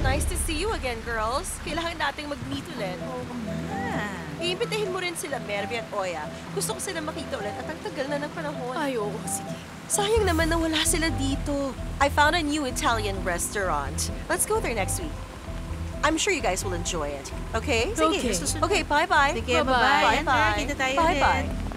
Nice to see you again, girls. Kailangan nating mag-meet ulit. Oo nga. Iimbitahin mo rin sila, Mervy at Oya. Gusto ko sila makita ulit at ang tagal na ng panahon. Ay, oo, sige. Sayang naman na wala sila dito. I found a new Italian restaurant. Let's go there next week. I'm sure you guys will enjoy it. Okay? Okay. Okay, bye-bye. Sige, bye-bye. Bye-bye. Kita tayo Bye-bye. ulit.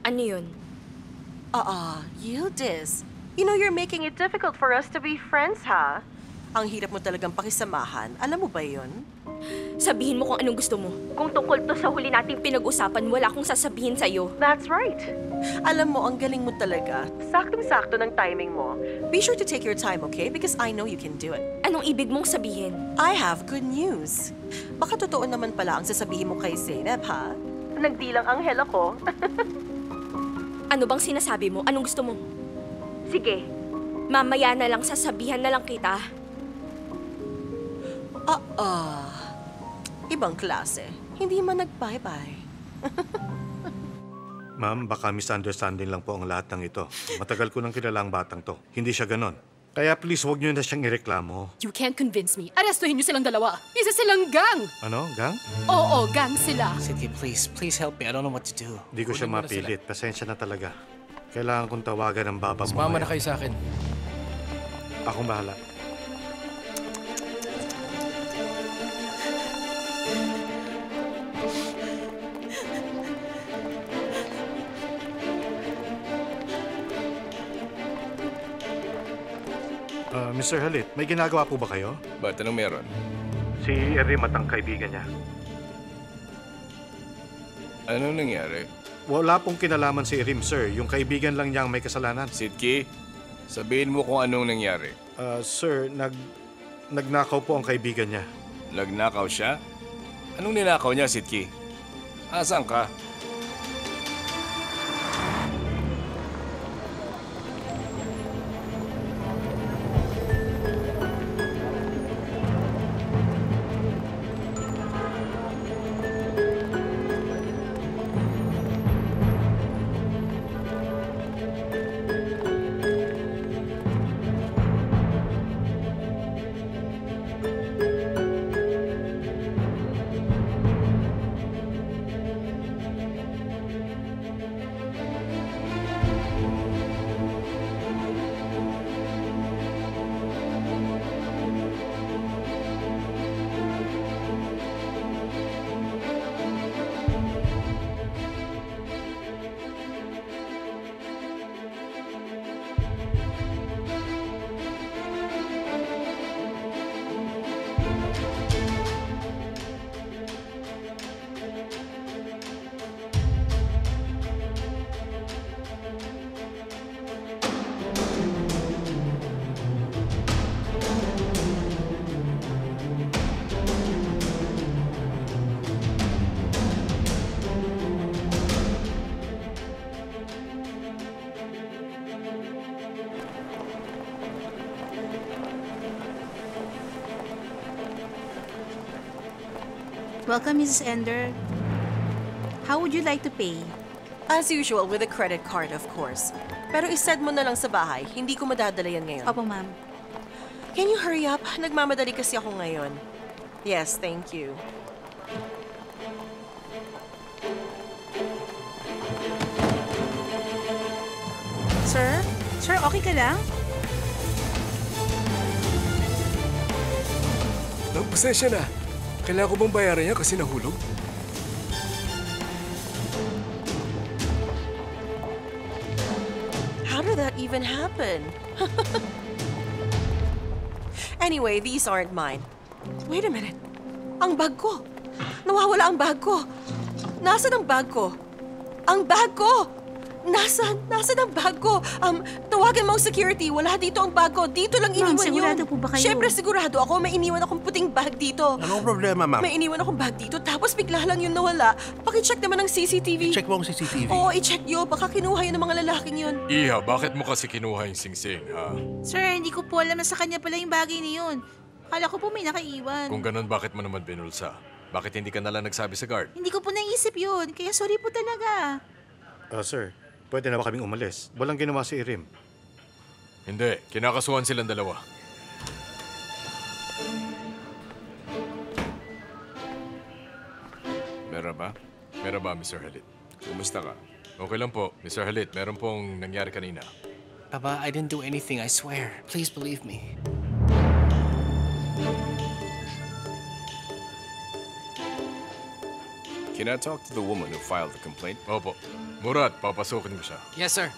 Ano yun? Yildiz. You know you're making it difficult for us to be friends, ha? Ang hirap mo talagang pakisamahan. Alam mo ba yun? Sabihin mo kung anong gusto mo. Kung tungkol to sa huli nating pinag-usapan, wala akong sasabihin sa'yo. That's right. Alam mo, ang galing mo talaga. Saktong-sakto ng timing mo. Be sure to take your time, okay? Because I know you can do it. Anong ibig mong sabihin? I have good news. Baka totoo naman pala ang sasabihin mo kay Zeynep, ha? Nagdilang anghel ako. Ano bang sinasabi mo? Anong gusto mo? Sige, mamaya na lang, sasabihan na lang kita. Ibang klase. Hindi man nag-bye-bye. Ma'am, baka misunderstanding lang po ang lahat ng ito. Matagal ko nang kilala ang batang to. Hindi siya ganon. Kaya please, huwag niyo na siyang ireklamo. You can't convince me. Arestuhin niyo silang dalawa. Isa silang gang! Ano, gang? Oo, gang sila. Cynthia, please help me. I don't know what to do. Di ko siya Kunin mo na sila. mapilit. Pasensya na talaga. Kailangan kong tawagan ng baba mo. Sumama na ngayon. kayo sa akin. Akong bahala. Mr. Halit, may ginagawa po ba kayo? Ba't anong meron? Si Erim at ang kaibigan niya. Anong nangyari? Wala pong kinalaman si Erim, sir. Yung kaibigan lang niya ang may kasalanan. Sidki, sabihin mo kung anong nangyari. Sir, nagnakaw po ang kaibigan niya. Nagnakaw siya? Anong ninakaw niya, Sidki? Asan ka? Welcome, Mrs. Ender. How would you like to pay? As usual, with a credit card, of course. Pero isend mo na lang sa bahay. Hindi ko madadala yan ngayon. Opo, ma'am. Can you hurry up? Nagmamadali kasi ako ngayon. Yes, thank you. Sir? Sir, okay ka lang? Pasensya na. Kailangan ko bang bayaran niya kasi nahulog? even happen? Anyway, these aren't mine. Wait a minute. Ang bag ko. Nawawala ang bag ko. Nasaan ang bag ko? Ang bag ko! Nasaan ang bag ko? Tawagan mo ang security. Wala dito ang bag ko. Dito lang Ma'am, iniwan yun. sigurado po ba kayo? Siyempre, sigurado ako. May iniwan akong puting bag dito. Anong problema, ma'am? May iniwan akong bag dito, tapos bigla lang yun nawala. Pakicheck naman ng CCTV. Check mo ang CCTV. Oo, i-check yun. Baka kinuha yun ng mga lalaking yun. Iha, bakit mo kasi kinuha yung singsing, ha? Sir, hindi ko po alam na sa kanya pala yung bagay na yun. Akala ko po may nakaiwan. Kung ganun, bakit mo naman binulsa? Bakit hindi ka nalang nagsabi sa guard? Hindi ko po naisip yun, kaya sorry po talaga. Sir, pwede na ba kaming umalis? Walang ginawa si Irim. Hindi, kinakasuhan silang dalawa. Meron ba, Mr. Halit? Kumusta ka? Okay lang po, Mr. Halit. Meron pong nangyari kanina. Papa, I didn't do anything, I swear. Please believe me. Can I talk to the woman who filed the complaint? Opo. Murat, papasukin mo siya. Yes, sir.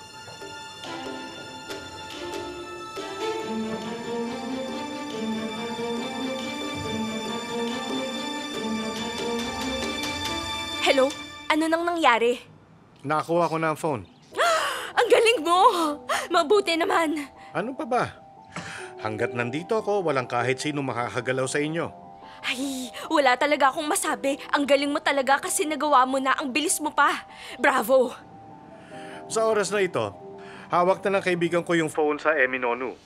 Hello? Ano nang nangyari? Nakakuha ko na ang phone. Ang galing mo! Mabuti naman. Ano pa ba? Hanggat nandito ako, walang kahit sino makakagalaw sa inyo. Ay, wala talaga akong masabi. Ang galing mo talaga kasi nagawa mo na. Ang bilis mo pa. Bravo! Sa oras na ito, hawak na ng kaibigan ko yung phone sa Eminonu.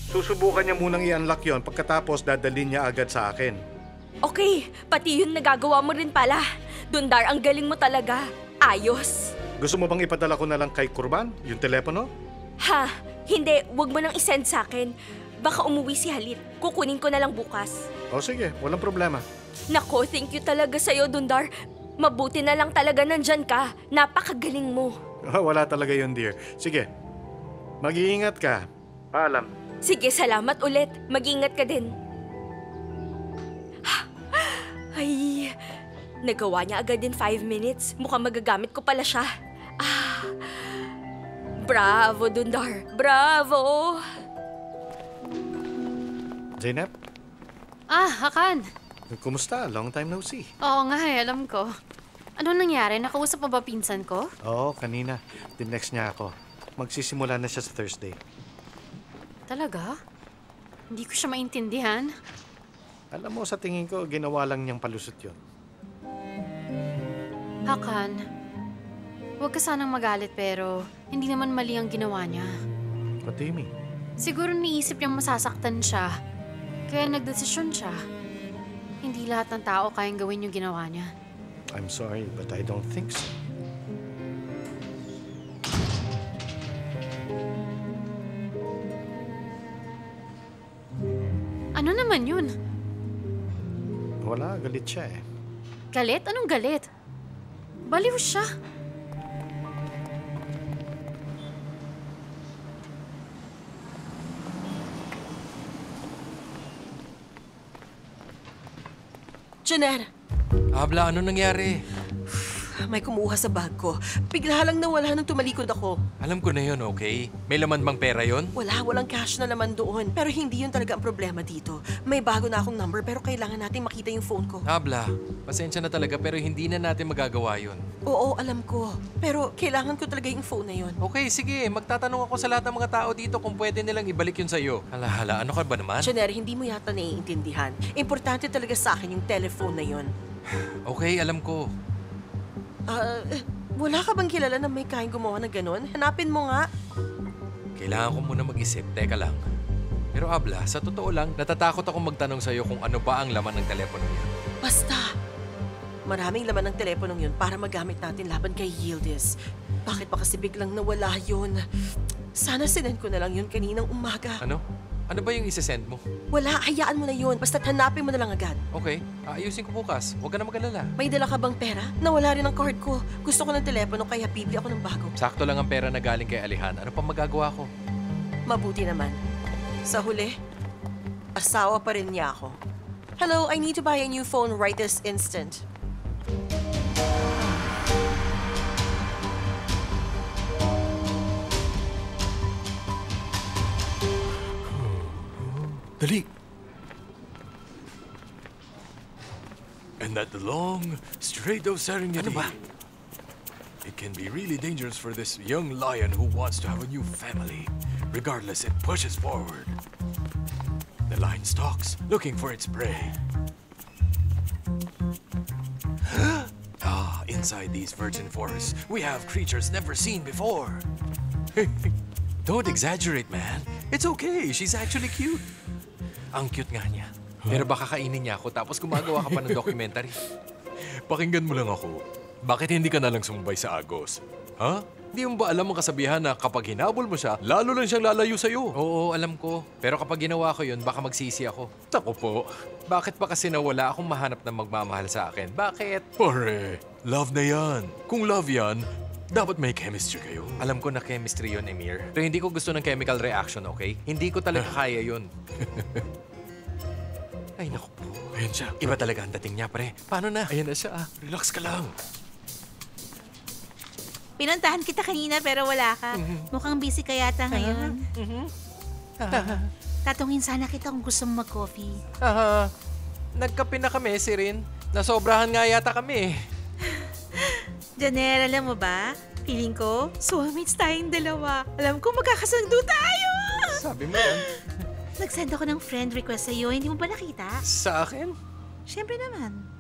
Susubukan niya munang i-unlock yon, pagkatapos dadalhin niya agad sa akin. Okay, pati yun nagagawa mo rin pala. Dundar, ang galing mo talaga. Ayos. Gusto mo bang ipadala ko na lang kay Kurban, yung telepono? Ha? Hindi, wag mo nang isend sa akin. Baka umuwi si Halit. Kukunin ko na lang bukas. O sige, walang problema. Nako, thank you talaga sa'yo, Dundar. Mabuti na lang talaga nandyan ka. Napakagaling mo. Wala talaga yun, dear. Sige, mag-iingat ka. Paalam. Sige, salamat ulit. Mag-ingat ka din. Ay, nagawa niya agad in 5 minutes. Mukhang magagamit ko pala siya. Bravo, Dundar. Bravo! Zainab, Hakan. kumusta? Long time no see. Oo nga alam ko. Ano nangyari? Nakausap mo ba pinsan ko? Oo, kanina. Tinext niya ako. Magsisimula na siya sa Thursday. Talaga? Hindi ko siya maintindihan. Alam mo, sa tingin ko, ginawa lang niyang palusot yun. Hakan, huwag ka sanang magalit pero hindi naman mali ang ginawa niya. What do you mean? Siguro niisip niyang masasaktan siya. Kaya nagdesisyon siya. Hindi lahat ng tao kayang gawin yung ginawa niya. I'm sorry, but I don't think so. Ano naman yun? Wala, galit siya eh. Galit? Anong galit? Baliw siya. Janer, Abla, ano nangyari? may kumuha sa bag ko. Bigla lang nawala nang tumalikod ako. Alam ko na yun, okay? May laman bang pera yon? Walang cash na naman doon. Pero hindi yun talaga ang problema dito. May bago na akong number pero kailangan natin makita yung phone ko. Abla, pasensya na talaga pero hindi na natin magagawa yun. Oo, alam ko. Pero kailangan ko talaga yung phone na yun. Okay, sige. Magtatanong ako sa lahat ng mga tao dito kung pwede nilang ibalik yun sa'yo. Hala, ano ka ba naman? Janer, hindi mo yata naiintindihan. Importante talaga sa akin yung telephone na yun. Okay, alam ko. Wala ka bang kilala na may kain gumawa na ganun? Hanapin mo nga. Kailangan ko muna mag-isip. Teka lang. Pero Abla, sa totoo lang, natatakot akong magtanong sa'yo kung ano ba ang laman ng telepono niya. Basta. Maraming laman ng teleponong yun para magamit natin laban kay Yildiz. Bakit ba kasi biglang nawala yun? Sana sinend ko na lang yun kaninang umaga. Ano? Ano ba yung isesend mo? Wala, hayaan mo na yun. Basta't hanapin mo na lang agad. Okay, aayusin ko bukas. Huwag ka na mag-alala. May dala ka bang pera? Nawala rin ang card ko. Gusto ko ng telepono kaya bibili ako ng bago. Sakto lang ang pera na galing kay Alihan. Ano pa magagawa ko? Mabuti naman. Sa huli, asawa pa rin niya ako. Hello, I need to buy a new phone right this instant. Dali! And that long, straight of Serengeti. Ano ba? It can be really dangerous for this young lion who wants to have a new family. Regardless, it pushes forward. The lion stalks, looking for its prey. Inside these virgin forests, we have creatures never seen before. Don't exaggerate, man. It's okay. She's actually cute. Ang cute nga niya. Pero baka kainin niya ako tapos gumagawa ka pa ng documentary. Pakinggan mo lang ako. Bakit hindi ka na lang sumubay sa Agos? Ha? Di mo ba alam ang kasabihan na kapag hinabol mo siya, lalo lang siyang lalayo sa'yo? Oo, alam ko. Pero kapag ginawa ko yun, baka magsisi ako. Tako po. Bakit pa kasi nawala akong mahanap ng magmamahal sa akin? Bakit? Pare, love na yan. Kung love yan, dapat may chemistry kayo. Alam ko na chemistry yun, Emir. Pero hindi ko gusto ng chemical reaction, okay? Hindi ko talaga kaya yun. Ay, naku po. Ayan siya. Iba talaga ang dating niya, pre. Paano na? Ayan na siya. Relax ka lang. Pinuntahan kita kanina pero wala ka. Mukhang busy ka yata ngayon. Tatungin sana kita kung gusto mo mag-coffee. Nagkape na kami, Sirin. Nasobrahan nga yata kami. Janelle, alam mo ba? Feeling ko, soulmates tayong dalawa. Alam ko magkakasundo tayo! Sabi mo yan. Nag-send ako ng friend request sa'yo. Hindi mo ba nakita? Sa akin? Siyempre naman.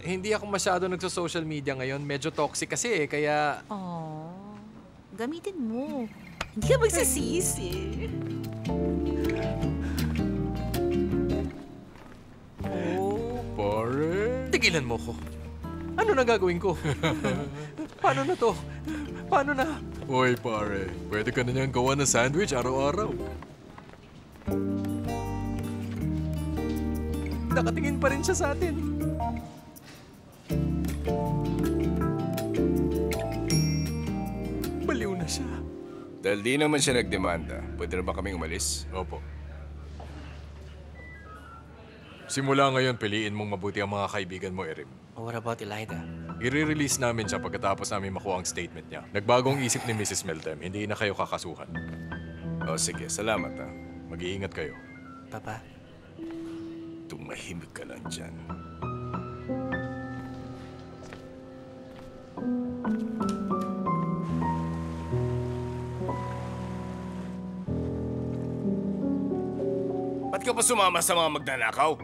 Hindi ako masyado nagso-social media ngayon. Medyo toxic kasi kaya... Oh, gamitin mo. Hindi ka magsisisi. Oh, pare. Tigilan mo ko. Ano na gagawin ko? Paano na to? Paano na? Hoy, pare. Pwede ka na niyang gawa ng sandwich araw-araw. Nakatingin pa rin siya sa atin. Baliw na siya. Dahil di naman siya nagdemanda, pwede na ba kaming umalis? Opo. Simula ngayon, piliin mong mabuti ang mga kaibigan mo, Erim. What about Elida? I-release namin siya pagkatapos namin makuha ang statement niya. Nagbagong isip ni Mrs. Meltem, hindi na kayo kakasuhan. O sige, salamat ha. Mag-iingat kayo. Papa? Tumahimik ka lang dyan. Ba't ka pa sumama sa mga magnanakaw?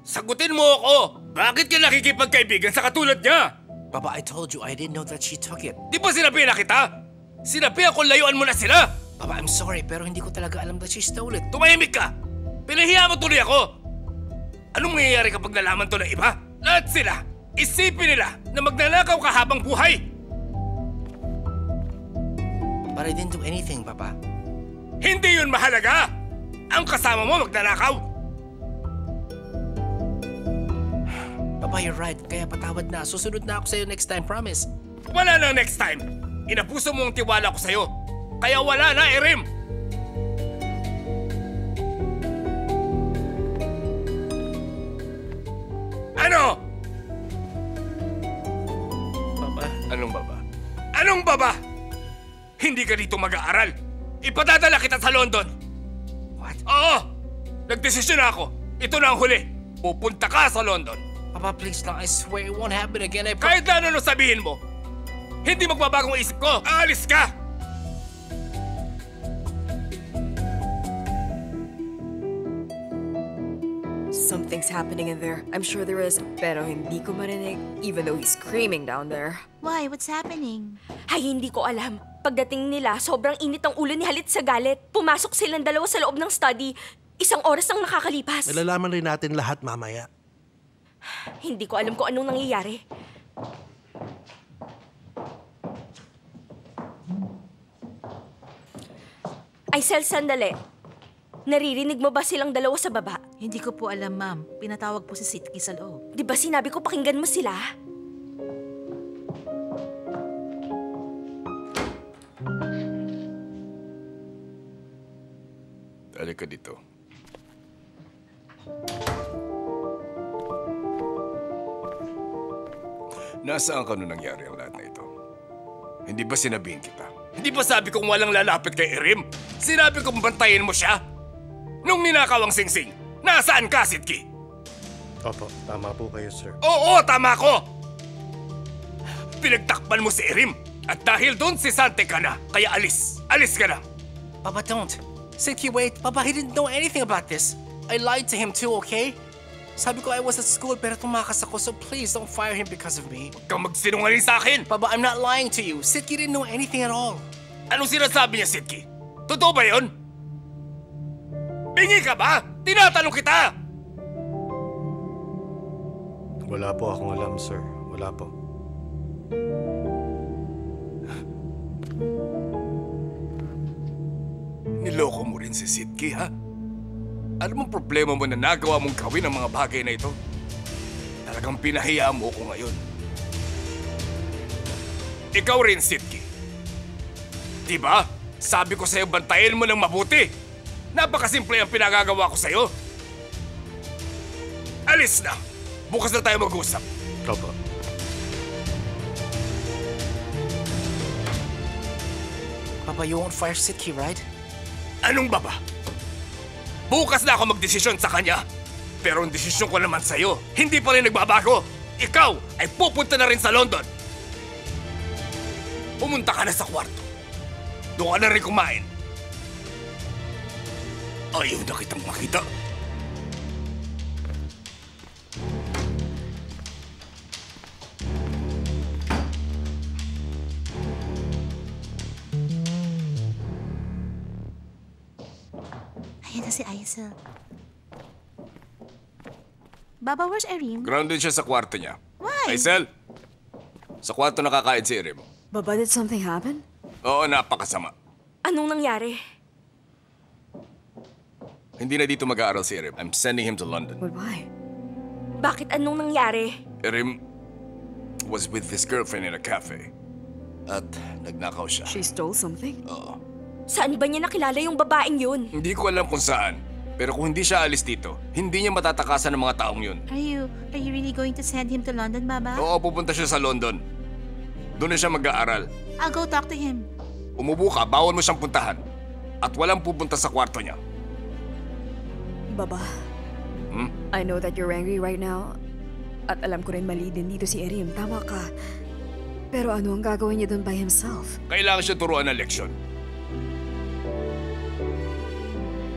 Sagutin mo ako! Bakit ka nakikipagkaibigan sa katulad niya? Papa, I told you I didn't know that she took it. Di ba sinabi na kita? Sinabi ako layuan mo na sila! Papa, I'm sorry pero hindi ko talaga alam that she stole it. Tumahimik ka! Pinahiya mo tuloy ako! Anong mangyayari kapag nalaman to ng iba? Lahat sila, isipin nila na magnanakaw ka habang buhay! But I didn't do anything, Papa. Hindi yun mahalaga! Ang kasama mo magnanakaw! Papa, you're right. Kaya patawad na. Susunod na ako sa'yo next time, promise. Wala na next time! Inapuso mo ang tiwala ko sa'yo. Kaya wala na, Erim! Ano? Papa? Anong baba? Anong baba? Hindi ka dito mag-aaral. Ipadadala kita sa London. What? Oo! Nagdesisyon na ako. Ito na ang huli. Pupunta ka sa London. Papa, please lang. I swear it won't happen again. Kahit na ano sabihin mo, hindi magbabagong isip ko. Aalis ka! Something's happening in there. I'm sure there is. Pero hindi ko marinig, even though he's screaming down there. Why? What's happening? Ay, hindi ko alam. Pagdating nila, sobrang init ang ulo ni Halit sa galit. Pumasok silang dalawa sa loob ng study. 1 oras ang nakakalipas. Nalalaman rin natin lahat mamaya. Hindi ko alam kung anong nangyayari. Aisel, sandali. Naririnig mo ba silang dalawa sa baba? Hindi ko po alam, ma'am. Pinatawag po si Sitki sa loob. Di ba sinabi ko pakinggan mo sila? Halika dito. Nasaan ka nung nangyari ang lahat na ito? Hindi ba sinabihin kita? Hindi ba sabi kong walang lalapit kay Erim? Sinabi kong bantayin mo siya? Nung ninakaw ang singsing, nasaan ka, Sidki? Opo, tama po kayo, sir. Oo, tama ko! Pinagtakpan mo si Erim. At dahil doon, si Sante ka na. Kaya alis. Alis ka na. Papa, don't. Sidki, wait. Papa, he didn't know anything about this. I lied to him too, okay? Sabi ko I was at school pero tumakas ako, so please don't fire him because of me. Huwag kang magsinungaling sa akin. Papa, I'm not lying to you. Sidki didn't know anything at all. Anong sinasabi niya, Sidki? Totoo ba yun? Bingi ka ba? Tinatanong kita! Wala po akong alam, sir. Wala po. Niloko mo rin si Sidki, ha? Ano mong problema mo na nagawa mong gawin ang mga bagay na ito? Talagang pinahiya mo ko ngayon. Ikaw rin, Sidki. Diba? Sabi ko sa'yo, bantayan mo ng mabuti. Napakasimple ang pinagagawa ko sa'yo. Alis na! Bukas na tayo mag-usap. Opo. Papa, you won't fire Sidki, right? Anong baba? Bukas na ako magdesisyon sa kanya. Pero ang desisyon ko naman sa'yo, hindi pa rin nagbabago. Ikaw ay pupunta na rin sa London. Pumunta ka na sa kwarto. Doon ka na rin kumain. Ayaw na kitang makita. Ayan na si Aisel. Baba, where's Erim? Grounded siya sa kwarto niya. Why? Aisel, sa kwarto nakakain si Erim. Baba, did something happen? Oo, napakasama. Anong nangyari? Hindi na dito mag-aaral si Erim. I'm sending him to London. But why? Bakit anong nangyari? Erim was with this girlfriend in a cafe. At nagnakaw siya. She stole something? Oo. Saan ba niya nakilala yung babaeng yun? Hindi ko alam kung saan. Pero kung hindi siya alis dito, hindi niya matatakasan ng mga taong yun. Are you really going to send him to London, Baba? Oo, pupunta siya sa London. Doon na siya mag-aaral. I'll go talk to him. Umubo ka, bawal mo siyang puntahan. At walang pupunta sa kwarto niya. Baba, I know that you're angry right now. At alam ko rin mali din dito si Erim. Tama ka. Pero ano ang gagawin niya doon by himself? Kailangan siya turuan ng leksyon.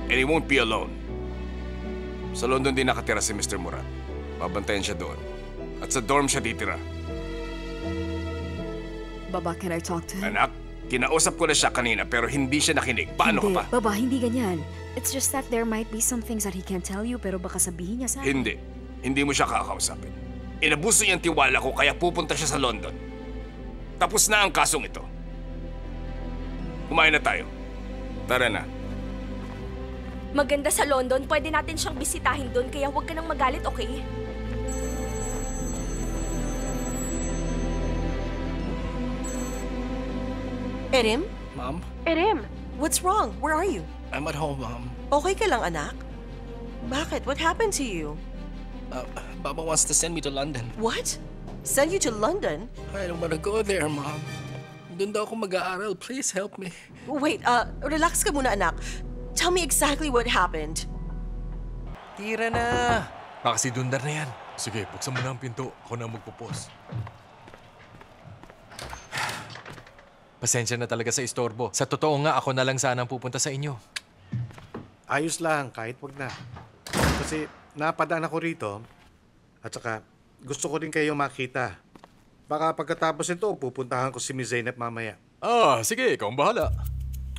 And he won't be alone. Sa London din nakatira si Mr. Murat. Babantayan siya doon. At sa dorm siya titira. Baba, can I talk to him? Anak, kinausap ko na siya kanina pero hindi siya nakinig. Paano ka pa? Baba, hindi ganyan. It's just that there might be some things that he can't tell you pero baka sabihin niya sa akin. Hindi. Hindi mo siya kakausapin. Inabuso niya ang tiwala ko kaya pupunta siya sa London. Tapos na ang kasong ito. Kumain na tayo. Tara na. Maganda sa London, pwede natin siyang bisitahin doon kaya huwag ka nang magalit, okay? Erim? Mom? Erim! What's wrong? Where are you? I'm at home, Mom. Okay ka lang, anak? Bakit? What happened to you? Baba wants to send me to London. What? Send you to London? I don't wanna go there, Mom. Doon daw ako mag-aaral. Please help me. Wait, relax ka muna, anak. Tell me exactly what happened. Tira na! Baka si Dundar na yan. Sige, buksan mo na ang pinto. Ako na magpupos. Pasensya na talaga sa istorbo. Sa totoo nga, ako na lang sana ang pupunta sa inyo. Ayos lang, kahit wag na. Kasi napadaan ako rito. At saka, gusto ko rin kayo makita. Baka pagkatapos ito, pupuntahan ko si Miss Zainab mamaya. Sige, ikaw ang bahala.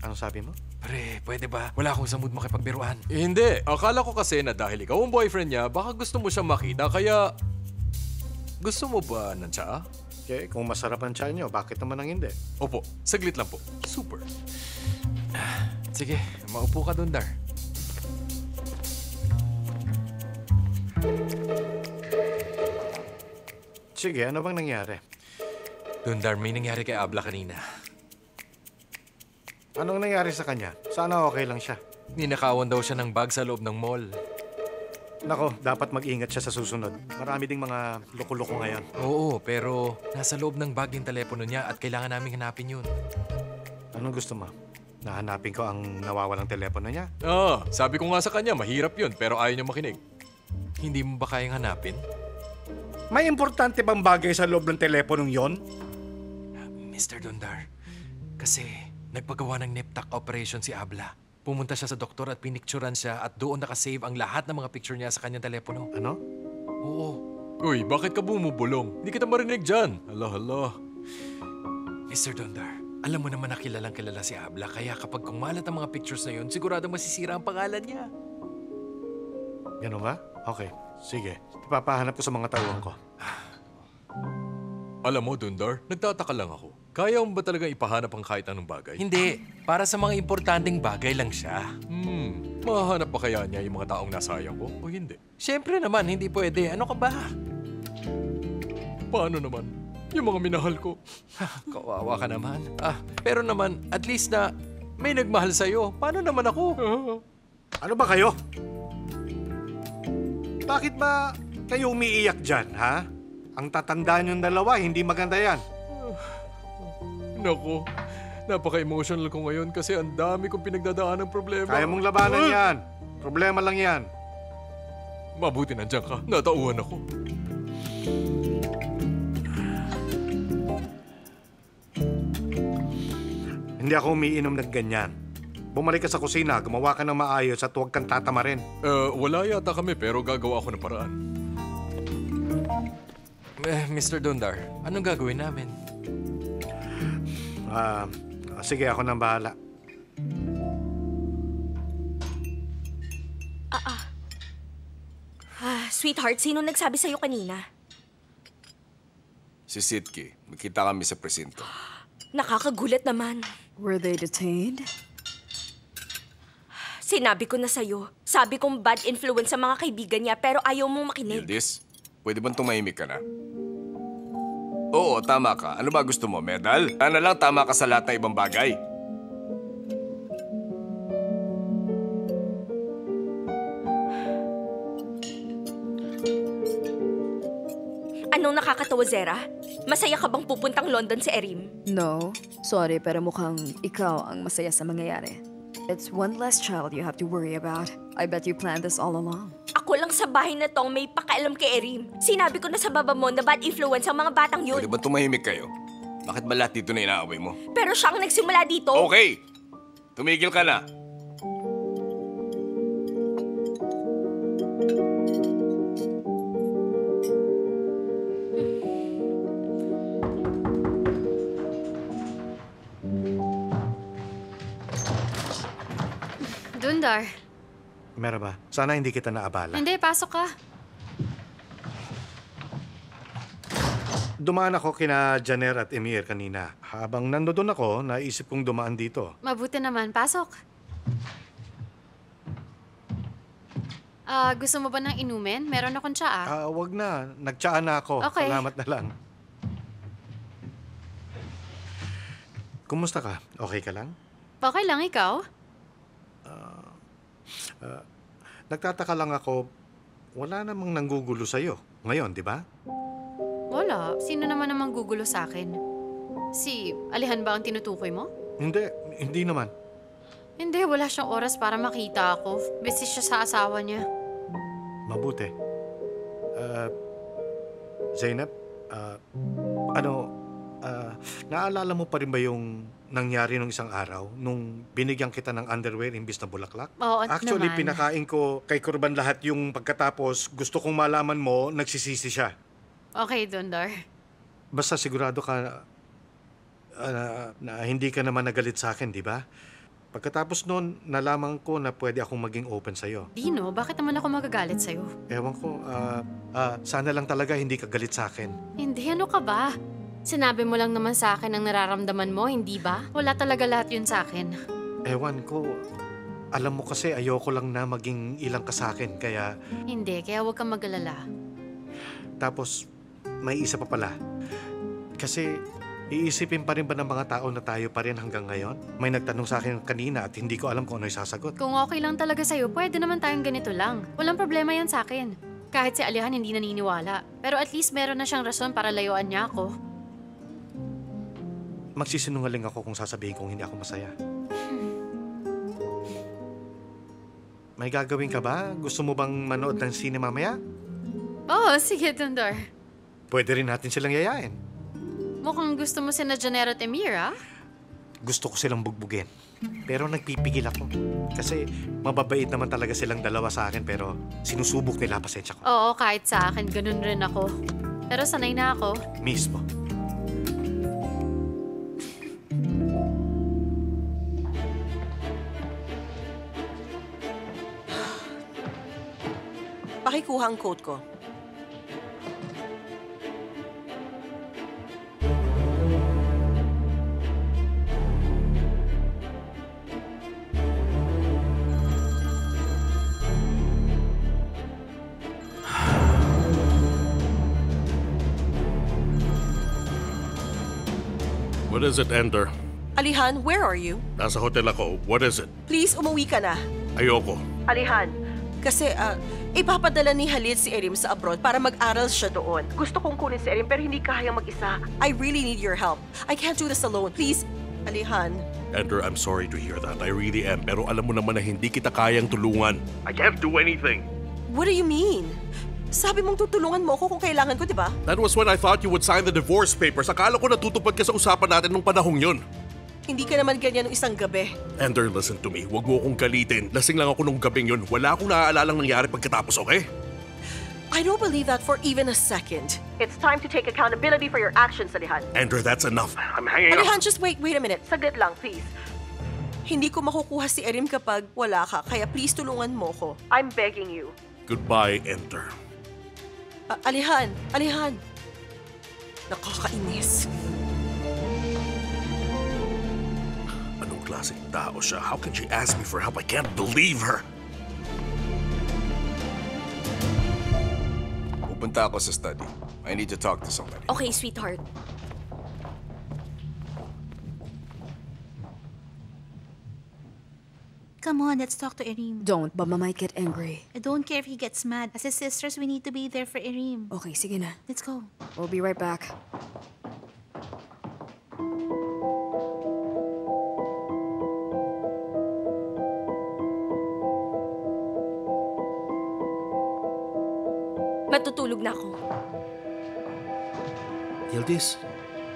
Anong sabi mo? Pre, pwede ba? Wala akong sa mood makipagbiruan. Hindi. Akala ko kasi na dahil ikaw ang boyfriend niya, baka gusto mo siyang makita, kaya... Gusto mo ba ng tsa? Okay, kung masarap ang tiyan nyo, bakit naman ang hindi? Opo, saglit lang po. Super. Sige, maupo ka, Dundar. Sige, ano bang nangyari? Dundar, may nangyari kay Abla kanina. Anong nangyari sa kanya? Sana okay lang siya. Ninakawan daw siya ng bag sa loob ng mall. Nako, dapat mag-ingat siya sa susunod. Marami ding mga loko-loko ngayon. Oo, pero nasa loob ng bag yung telepono niya at kailangan namin hanapin yun. Anong gusto mo? Nahanapin ko ang nawawalang telepono niya. Sabi ko nga sa kanya, mahirap yun, pero ayaw niya makinig. Hindi mo ba kayang hanapin? May importante bang bagay sa loob ng teleponong yon? Mr. Dundar, kasi nagpagawa ng nip-tuck operation si Abla. Pumunta siya sa doktor at pinicturan siya at doon nakasave ang lahat ng mga picture niya sa kanyang telepono. Ano? Oo. Uy, bakit ka bumubulong? Hindi kita marinig dyan. Hala. Mr. Dundar, alam mo naman na kilala si Abla, kaya kapag kumalat ang mga pictures na yun, sigurado masisira ang pangalan niya. Ganun ba? Okay, sige. Ipapahanap ko sa mga tauhan ko. Alam mo, Dundar, nagtataka lang ako. Kaya mo ba talaga ipahanap ang kahit anong bagay? Hindi. Para sa mga importanteng bagay lang siya. Mahanap pa kaya niya yung mga taong nasayang ko o hindi? Siyempre naman, hindi pwede. Ano ka ba? Paano naman? Yung mga minahal ko. Kawawa ka naman. Pero naman, at least na may nagmahal sa'yo. Paano naman ako? Ano ba kayo? Bakit ba kayo umiiyak dyan, ha? Ang tatandaan yung dalawa, hindi maganda yan. Naku, napaka-emotional ko ngayon kasi ang dami kong pinagdadaan ng problema. Kaya mong labanan yan. Problema lang yan. Mabuti nandiyan ka. Natauhan ako. Hindi ako umiinom ng ganyan. Bumalik ka sa kusina, gumawa ka ng maayos at huwag kang tatama rin. Wala yata kami pero gagawa ako ng paraan. Mr. Dundar, anong gagawin namin? Sige, ako nang bahala. Sweetheart, sino nagsabi sa'yo kanina? Si Sitki. Magkita kami sa presinto. Nakakagulat naman. Were they detained? Sinabi ko na sa'yo. Sabi kong bad influence sa mga kaibigan niya pero ayaw mong makinig. Yildiz, pwede bang tumahimik ka na? Oo, tama ka. Ano ba gusto mo, medal? Sana lang tama ka sa lahat ng ibang bagay. Anong nakakatawa, Zera? Masaya ka bang pupuntang London si Erim? No. Sorry, pero mukhang ikaw ang masaya sa mangyayari. It's one less child you have to worry about. I bet you planned this all along. Ako lang sa bahay na tong may pakialam kay Erim. Sinabi ko na sa baba mo na bad influence ang mga batang yun. Pwede ba tumahimik kayo? Bakit ba lahat dito na inaaway mo? Pero siyang nagsimula dito. Okay! Tumigil ka na. Dundar. Meron ba? Sana hindi kita naabala. Hindi, pasok ka. Dumaan ako kina Janer at Emir kanina. Habang nandoon ako, naisip kong dumaan dito. Mabuti naman, pasok. Gusto mo ba ng inumin? Meron akong tsaa. Wag na. Nagtsaa na ako. Okay. Salamat na lang. Kumusta ka? Okay ka lang? Okay lang, ikaw? Nagtataka lang ako, wala namang nanggugulo sa'yo. Ngayon, di ba? Wala. Sino naman namang gugulo sa akin? Si Alihan ba ang tinutukoy mo? Hindi naman. Hindi, wala siyang oras para makita ako. Busy siya sa asawa niya. Mabuti. Zainab, naalala mo pa rin ba yung nangyari nung isang araw nung binigyan kita ng underwear imbis na bulaklak? Oo, Actually, naman. pinakain ko kay Kurban lahat yung pagkatapos gusto kong malaman mo, nagsisisi siya. Okay, Dundar. Basta sigurado ka na hindi ka naman nagalit sa akin, di ba? Pagkatapos noon, nalaman ko na pwede akong maging open sa'yo. Dino, bakit naman ako magagalit sa'yo? Ewan ko, sana lang talaga hindi ka galit sa akin. Hindi, ano ka ba? Sinabi mo lang naman sa akin ang nararamdaman mo, hindi ba? Wala talaga lahat yun sa akin. Ewan ko, alam mo kasi ayoko lang na maging ilang ka sa akin, kaya... Hindi, kaya huwag kang mag-alala. Tapos, may isa pa pala. Kasi, iisipin pa rin ba ng mga tao na tayo pa rin hanggang ngayon? May nagtanong sa akin kanina at hindi ko alam kung ano isasagot. Kung okay lang talaga sa'yo, pwede naman tayong ganito lang. Walang problema yan sa akin. Kahit si Alihan hindi naniniwala. Pero at least meron na siyang rason para layuan niya ako. Magsisinungaling ako kung sasabihin kong hindi ako masaya. may gagawin ka ba? Gusto mo bang manood ng sine mamaya? Oo, sige, Dondor. Pwede rin natin silang yayain. Mukhang gusto mo sina Janero at Emir, ah? Gusto ko silang bugbugin. Pero nagpipigil ako. Kasi mababait naman talaga silang dalawa sa akin pero sinusubok nila pasensya ko. Oo, kahit sa akin, ganun rin ako. Pero sanay na ako. Mismo. Pakikuha ang coat ko. What is it, Ender? Alihan, where are you? Nasa hotel ako. What is it? Please, umuwi ka na. Ayoko. Alihan, kasi ipapadala ni Halid si Erim sa abroad para mag-aral siya doon. Gusto kong kunin si Erim pero hindi kayang mag-isa. I really need your help. I can't do this alone. Please, Alihan. Ender, I'm sorry to hear that. I really am. Pero alam mo naman na hindi kita kayang tulungan. I can't do anything. What do you mean? Sabi mong tutulungan mo ako kung kailangan ko, di ba? That was when I thought you would sign the divorce papers. Akala ko natutupad ka sa usapan natin nung panahong yun. Hindi ka naman ganyan nung isang gabi. Ender, listen to me. Huwag mo akong galitin. Lasing lang ako nung gabing yun. Wala akong naaalalang nangyari pagkatapos, okay? I don't believe that for even a second. It's time to take accountability for your actions, Alihan. Ender, that's enough. I'm hanging up. Alihan, just wait a minute. Saglit lang, please. Hindi ko makukuha si Erim kapag wala ka, kaya please tulungan mo ko. I'm begging you. Goodbye, Ender. Alihan! Nakakainis. Anong klaseng tao siya? How can she ask me for help? I can't believe her. Pupunta ako sa study. I need to talk to somebody. Okay, sweetheart. Come on, let's talk to Erim. Don't, Mama might get angry. I don't care if he gets mad. As his sisters, we need to be there for Erim. Okay, sige na. Let's go. We'll be right back. Matutulog na ako. Yildiz,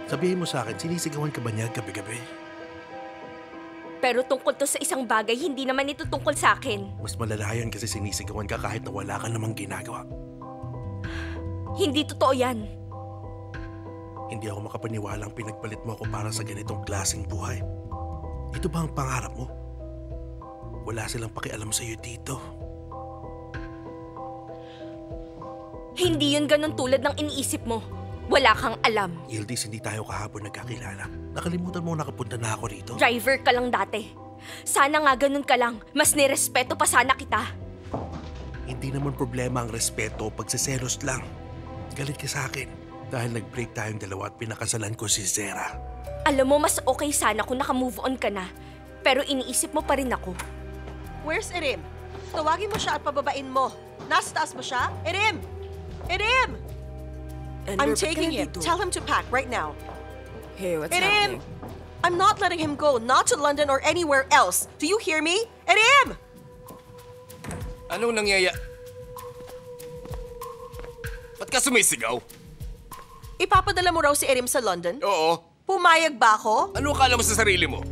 sabihin mo sa akin, sinisigawan ka ba niya gabi-gabi? Pero tungkol to sa isang bagay, hindi naman ito tungkol sa akin. Mas malala yan kasi sinisigawan ka kahit na wala ka namang ginagawa. Hindi totoo yan. Hindi ako makapaniwalang pinagpalit mo ako para sa ganitong klaseng buhay. Ito ba ang pangarap mo? Wala silang pakialam sa'yo dito. Hindi yun ganun tulad ng iniisip mo. Wala kang alam. Yildiz, hindi tayo kahapon nagkakilala. Nakalimutan mo nakapunta na ako rito? Driver ka lang dati. Sana nga ganun ka lang. Mas nirespeto pa sana kita. Hindi naman problema ang respeto, pagsiselos lang. Galit ka sa akin dahil nag-break tayong dalawa at pinakasalan ko si Zera. Alam mo, mas okay sana kung naka-move on ka na. Pero iniisip mo pa rin ako. Where's Erim? Tawagin mo siya at pababain mo. Nasa taas ba siya? Erim! Erim! I'm taking him. Tell him to pack right now. Hey, what's Erim! happening? I'm not letting him go, not to London or anywhere else. Do you hear me? Erim! Anong nangyaya? Ba't ka sumisigaw? Ipapadala mo raw si Erim sa London? Oo. Pumayag ba ako? Ano akala mo sa sarili mo?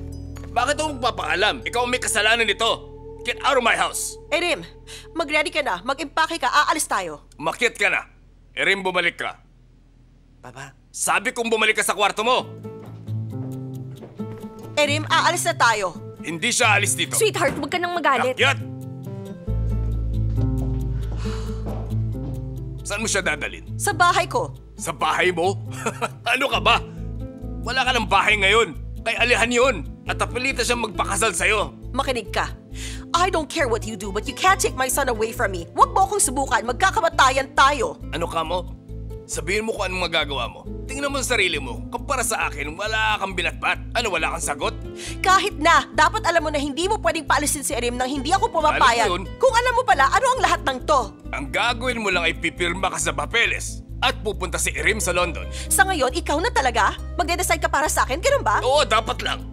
Bakit ako magpapaalam? Ikaw ang may kasalanan nito. Get out of my house! Erim, mag-ready ka na. Mag-impake ka. Aalis tayo. Umakyat ka na. Erim, bumalik ka. Papa? Sabi kong bumalik ka sa kwarto mo. Erim, aalis na tayo. Hindi siya alis dito. Sweetheart, huwag ka nang magalit. Akyat! Saan mo siya dadalhin? Sa bahay ko. Sa bahay mo? Ano ka ba? Wala ka ng bahay ngayon. Kay Alihan yun. At napilitan siyang magpakasal sa'yo. Makinig ka. I don't care what you do, but you can't take my son away from me. Huwag mo akong subukan. Magkakamatayan tayo. Ano ka mo? Sabihin mo kung anong magagawa mo. Tingnan mo sa sarili mo. Kumpara sa akin, wala kang binatbat. Ano, wala kang sagot? Kahit na, dapat alam mo na hindi mo pwedeng paalisin si Erim nang hindi ako pumapayag. Alam ko yun. Kung alam mo pala, ano ang lahat ng to? Ang gagawin mo lang ay pipirma ka sa papeles at pupunta si Erim sa London. Sa ngayon, ikaw na talaga? Magde-decide ka para sa akin, ganun ba? Oo, dapat lang.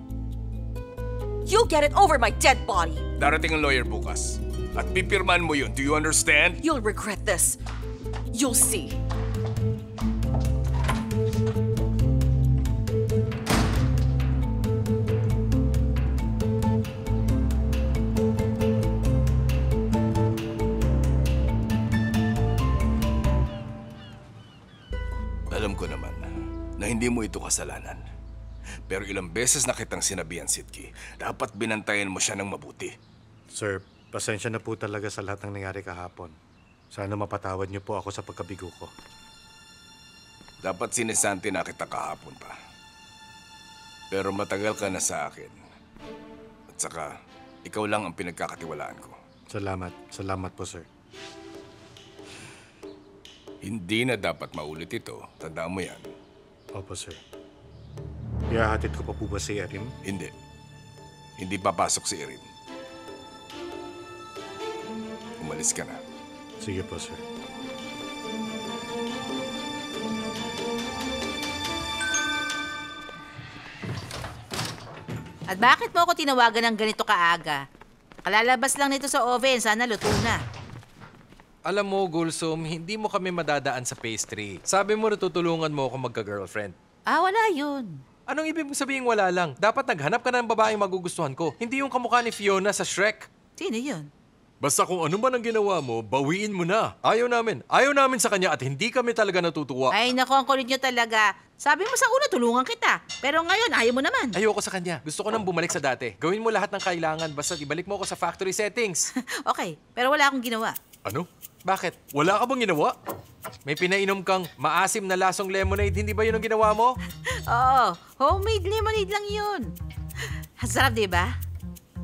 You'll get it over my dead body. Darating ang lawyer bukas. At pipirman mo yun. Do you understand? You'll regret this. You'll see. Alam ko naman na hindi mo ito kasalanan. Pero ilang beses na kitang sinabihan, Sidki, dapat binantayan mo siya ng mabuti. Sir, pasensya na po talaga sa lahat ng nangyari kahapon. Sana mapatawad niyo po ako sa pagkabigo ko. Dapat sinisanti na kita kahapon pa. Pero matagal ka na sa akin. At saka, ikaw lang ang pinagkakatiwalaan ko. Salamat. Salamat po, sir. Hindi na dapat maulit ito. Tandaan mo yan. Opo, sir. Ihahatid ko pa po ba si Erin? Hindi. Hindi papasok si Erin. Umalis ka na. Sige po, sir. At bakit mo ako tinawagan ng ganito kaaga? Kalalabas lang nito sa oven, sana luto na. Alam mo, Gulsum, hindi mo kami madadaan sa pastry. Sabi mo na tutulungan mo ako magka-girlfriend. Ah, wala yun. Anong ibig mong sabihin wala lang? Dapat naghanap ka ng babaeng magugustuhan ko. Hindi yung kamukha ni Fiona sa Shrek. Sino yun? Basta kung ano man ang ginawa mo, bawiin mo na. Ayaw namin. Ayaw namin sa kanya at hindi kami talaga natutuwa. Ay, naku, ang kulit nyo talaga. Sabi mo sa una, tulungan kita. Pero ngayon, ayaw mo naman. Ayoko sa kanya. Gusto ko nang bumalik sa dati. Gawin mo lahat ng kailangan basta ibalik mo ako sa factory settings. Okay, pero wala akong ginawa. Ano? Bakit? Wala ka bang ginawa? May pinainom kang maasim na lasong lemonade, hindi ba yun ang ginawa mo? Oo, homemade lemonade lang yun. Sarap, di ba?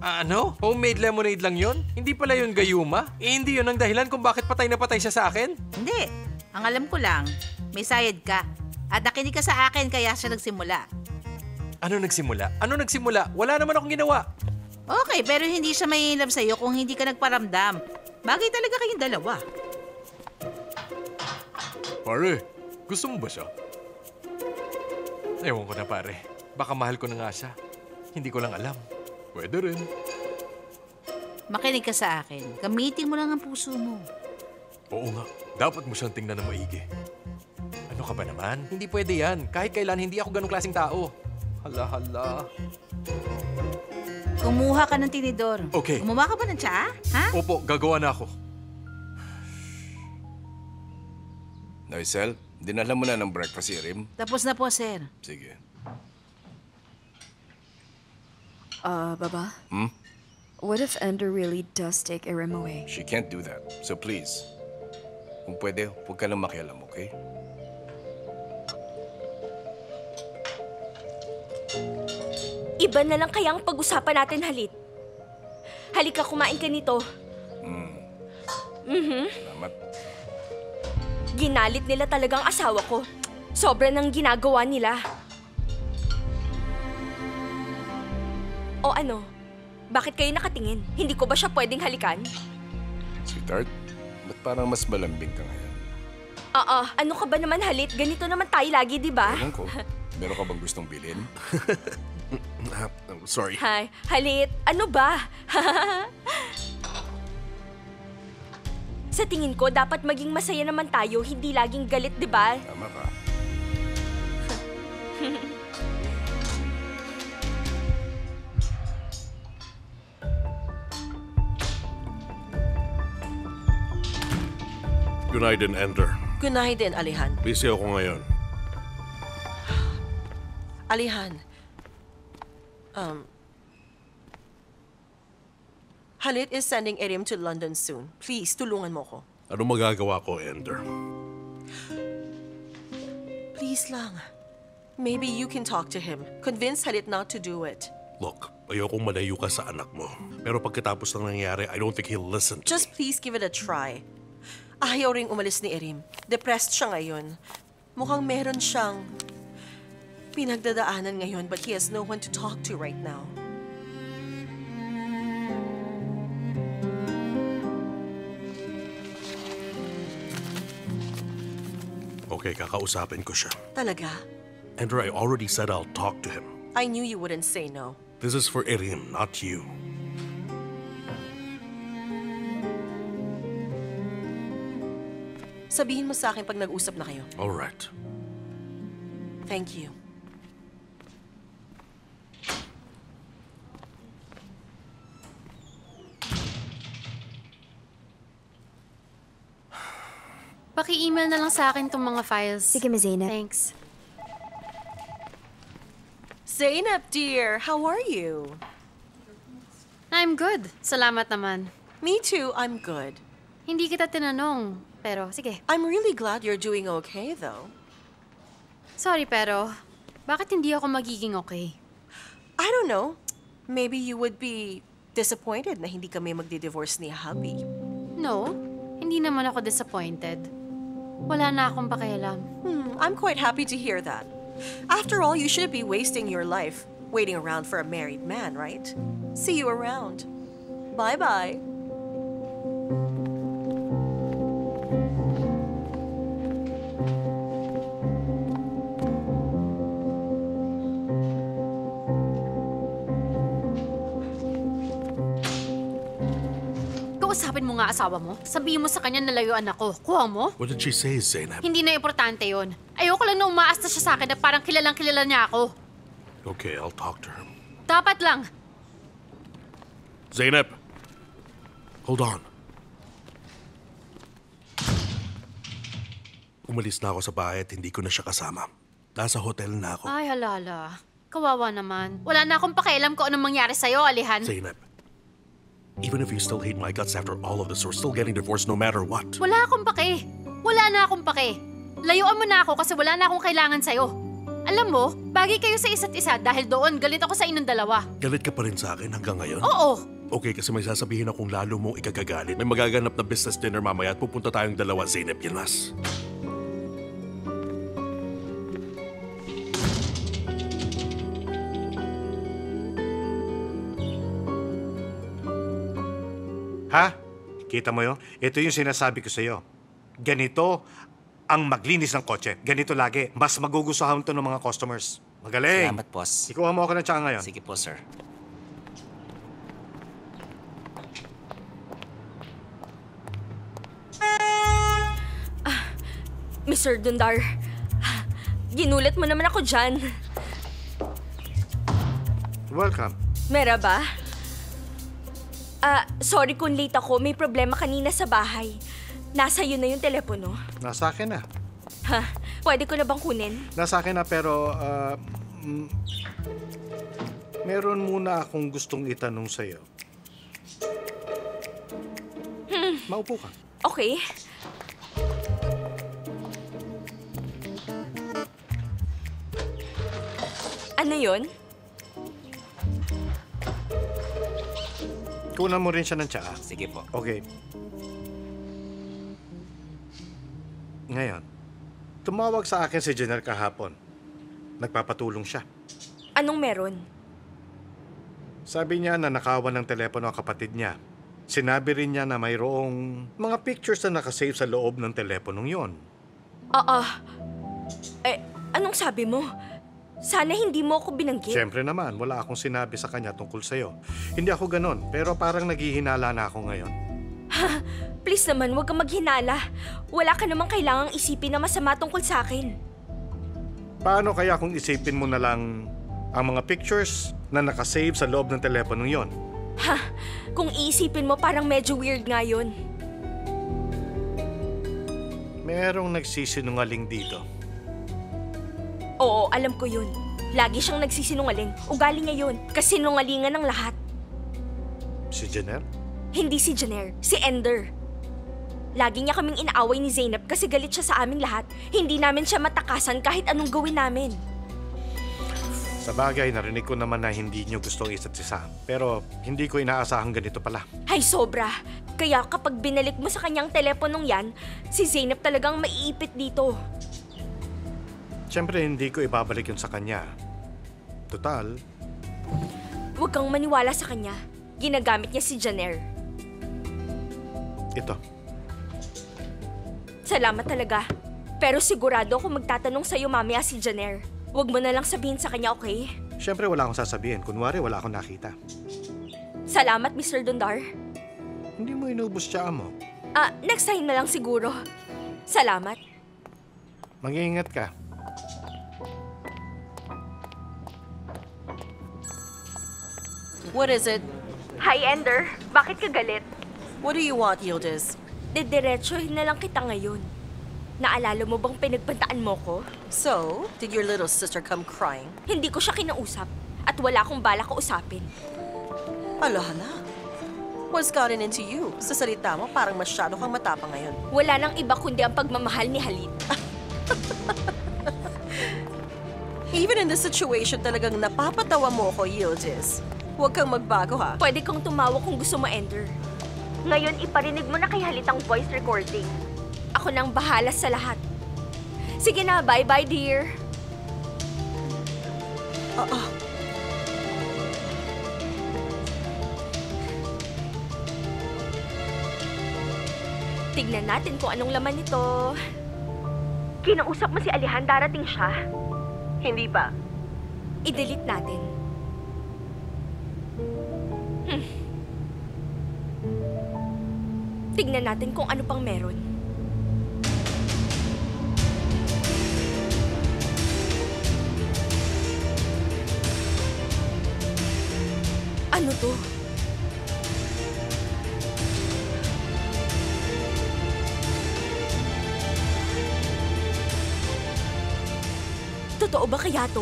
Ano? Homemade lemonade lang yun? Hindi pala yun gayuma? Hindi yun ang dahilan kung bakit patay na patay siya sa akin? Hindi. Ang alam ko lang, may sayad ka. At nakinig ka sa akin kaya siya nagsimula. Ano nagsimula? Ano nagsimula? Wala naman akong ginawa. Okay, pero hindi siya may love sa'yo kung hindi ka nagparamdam. Bagay talaga kayong dalawa. Pare, gusto mo ba siya? Ewan ko na pare. Baka mahal ko na nga siya. Hindi ko lang alam. Pwede rin. Makinig ka sa akin. Gamitin mo lang ang puso mo. Oo nga. Dapat mo siyang tingnan na maigi. Ano ka ba naman? Hindi pwede yan. Kahit kailan hindi ako ganong klaseng tao. Hala. Kumuha ka ng tinidor. Okay. Gumawa ka ba ng tsaa? Ha? Opo, gagawa na ako. Noisel, dinala mo na ng breakfast si Erin? Tapos na po, sir. Sige. Baba? Hmm? What if Ender really does take Erim away? She can't do that. So please, kung pwede, huwag ka lang makialam, okay? Iba na lang kaya ang pag-usapan natin, Halit. Halika, kumain ka nito. Salamat. Ginalit nila talagang asawa ko. Sobra ng ginagawa nila. O ano? Bakit kayo nakatingin? Hindi ko ba siya pwedeng halikan? Sweetheart, ba't parang mas malambing ka ngayon? Ano ka ba naman, Halit? Ganito naman tayo lagi, di ba? Ewan ko. Meron ka bang gustong bilhin? Sorry. Hi, Halit, ano ba? Sa tingin ko, dapat maging masaya naman tayo, hindi laging galit, di ba? Tama ka. Good night, Ender. Good night din, Alihan. Busy ako ngayon. Alihan. Halit is sending Erim to London soon. Please, tulungan mo ko. Ano magagawa ko, Ender? Please lang. Maybe you can talk to him. Convince Halit not to do it. Look, ayokong malayo ka sa anak mo. Pero pagkatapos ng nangyari, I don't think he'll listen to Just please give it a try. Ayaw ring umalis ni Erim. Depressed siya ngayon. Mukhang meron siyang pinagdadaanan ngayon but he has no one to talk to right now. Okay, kakausapin ko siya. Talaga? Ender, I already said I'll talk to him. I knew you wouldn't say no. This is for Erim, not you. Sabihin mo sa akin pag nag-usap na kayo. All right. Thank you. Paki-email na lang sa akin tong mga files. Sige, Miss Zainab. Thanks. Zainab, dear, how are you? I'm good. Salamat naman. Me too, I'm good. Hindi kita tinanong, pero sige. I'm really glad you're doing okay, though. Sorry, pero bakit hindi ako magiging okay? I don't know. Maybe you would be disappointed na hindi kami magdi-divorce ni hubby. No, hindi naman ako disappointed. Wala na akong pakialam. I'm quite happy to hear that. After all, you shouldn't be wasting your life waiting around for a married man, right? See you around. Bye-bye. Kausapin mo nga asawa mo. Sabihin mo sa kanya na layuan ako. Kuha mo? What did she say, Zainab? Hindi na importante yon. Ayoko lang na umaas na siya sa akin na parang kilalang-kilala niya ako. Okay, I'll talk to her. Dapat lang. Zainab! Hold on. Umalis na ako sa bahay at hindi ko na siya kasama. Nasa hotel na ako. Ay, halala. Kawawa naman. Wala na akong pakialam kung anong mangyari sa'yo, Alihan. Zainab, even if you still hate my guts after all of this, we're still getting divorced no matter what. Wala akong pake. Wala na akong pake. Layuan mo na ako kasi wala na akong kailangan sa'yo. Alam mo, bagay kayo sa isa't isa dahil doon galit ako sa inyong dalawa. Galit ka pa rin sa akin hanggang ngayon? Oo. Okay, kasi may sasabihin akong lalo mong ikagagalit. May magaganap na business dinner mamaya at pupunta tayong dalawa, Zainab Yilmaz. Ha? Kita mo yun? Ito yung sinasabi ko sa'yo. Ganito ang maglinis ng kotse. Ganito lagi. Mas magugustuhan to ng mga customers. Magaling. Salamat, boss. Ikuha mo ako ng tsaka ngayon. Sige po, sir. Mr. Dundar, ginulat mo naman ako dyan. Welcome. Mera ba? Sorry kung late ako. May problema kanina sa bahay. Nasa iyo na yung telepono. Nasa akin na. Ha? Pwede ko na bang kunin? Nasa akin na pero meron muna akong gustong itanong sa'yo. Maupo ka. Okay. Ano yun? Kunan mo rin siya ng tsaa. Sige po. Okay. Ngayon, tumawag sa akin si Jenner kahapon. Nagpapatulong siya. Anong meron? Sabi niya na nakawan ng telepono ang kapatid niya. Sinabi rin niya na mayroong mga pictures na nakasave sa loob ng teleponong yon. Anong sabi mo? Sana hindi mo ako binanggit. Siyempre naman, wala akong sinabi sa kanya tungkol sa'yo. Hindi ako ganon, pero parang naghihinala na ako ngayon. Ha? Please naman, huwag kang maghinala. Wala ka namang kailangang isipin na masama tungkol sa akin. Paano kaya kung isipin mo na lang ang mga pictures na nakasave sa loob ng teleponong yon? Ha? Kung iisipin mo, parang medyo weird nga yun. Merong nagsisinungaling dito. Oo, alam ko yun. Lagi siyang nagsisinungaling. Ugali niya yun. Kasinungalingan ng lahat. Si Jenner? Hindi si Jenner, si Ender. Lagi niya kaming inaaway ni Zainab kasi galit siya sa aming lahat. Hindi namin siya matakasan kahit anong gawin namin. Sa bagay, narinig ko naman na hindi niyo gusto ang isa't isa. Pero hindi ko inaasahang ganito pala. Ay, sobra. Kaya kapag binalik mo sa kanyang teleponong yan, si Zainab talagang maiipit dito. Siyempre, hindi ko ibabalik yun sa kanya. Total. Huwag kang maniwala sa kanya. Ginagamit niya si Jenner. Ito. Salamat talaga. Pero sigurado ako magtatanong sa'yo mamaya si Jenner. Huwag mo na lang sabihin sa kanya, okay? Siyempre, wala akong sasabihin. Kunwari, wala akong nakita. Salamat, Mr. Dundar. Hindi mo inubos siya mo. Next time na lang siguro. Salamat. Mag-iingat ka. What is it? Hi, Ender. Bakit ka galit? What do you want, Yildiz? Didiretsohin na lang kita ngayon. Naalala mo bang pinagpantaan mo ko? So, did your little sister come crying? Hindi ko siya kinausap. At wala akong balak kausapin. Hala. What's gotten into you? Sa salita mo, parang masyado kang matapang ngayon. Wala nang iba kundi ang pagmamahal ni Halid. Even in this situation, talagang napapatawa mo ko, Yildiz. Huwag kang magbago, ha? Pwede kang tumawa kung gusto mo, Ender. Ngayon, iparinig mo na kay Halid ang voice recording. Ako nang bahala sa lahat. Sige na, bye-bye, dear. Tignan natin kung anong laman nito. Kinausap mo si Alihan, darating siya. Hindi ba? I-delete natin. Tignan natin kung ano pang meron. Ano to? Totoo ba kaya to?